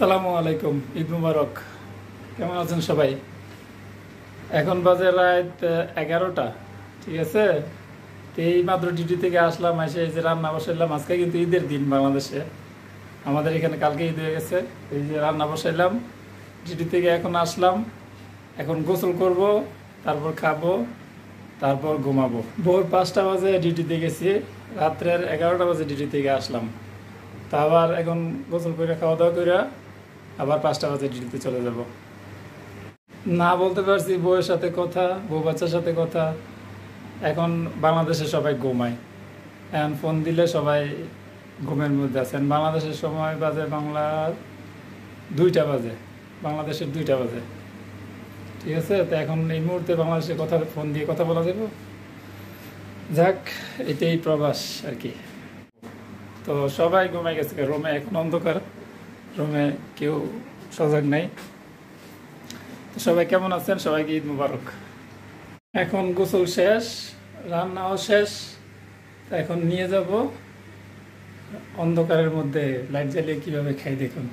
আসসালামু আলাইকুম, ঈদ মুবারক। কেমন আছেন সবাই? এখন বাজে রাত 11টা। ঠিক আছে, তো এই মাত্র ডিউটি থেকে আসলাম, এসে এই যে রান্না বসাইলাম। আজকে কিন্তু ঈদের দিন বাংলাদেশে, আমাদের এখানে কালকে ঈদ হয়ে গেছে। এই যে রান্না বসাইলাম, ডিউটি থেকে এখন আসলাম। এখন গোসল করব, তারপর খাবো, তারপর ঘুমাবো। ভোর 5টা বাজে ডিউটিতে গেছি, রাত্রের 11টা বাজে ডিউটি থেকে আসলাম। তা আবার এখন গোসল করে খাওয়া দাওয়া করে আবার 5টা বাজে ডিউটিতে চলে যাব। না বলতে পারছি বউয়ের সাথে কথা, বউ বাচ্চার সাথে কথা। এখন বাংলাদেশে সবাই ঘুমায়, এখন ফোন দিলে সবাই ঘুমের মধ্যে আছেন। বাংলাদেশের সময় বাজে বাংলার 2টা বাজে, বাংলাদেশের 2টা বাজে। ঠিক আছে, তো এখন এই মুহূর্তে বাংলাদেশে কথা ফোন দিয়ে কথা বলা যাবে। যাক, এটাই প্রবাস আর কি। তো সবাই ঘুমাই গেছে, রুমে এখন অন্ধকার, রুমে কেউ সজাগ নাই। তো সবাই কেমন আছেন? সবাইকে ঈদ মুবারক। এখন গোসল শেষ, রান্নাও শেষ। এখন নিয়ে যাব, অন্ধকারের মধ্যে লাইট জ্বালিয়ে কিভাবে খাই দেখুন।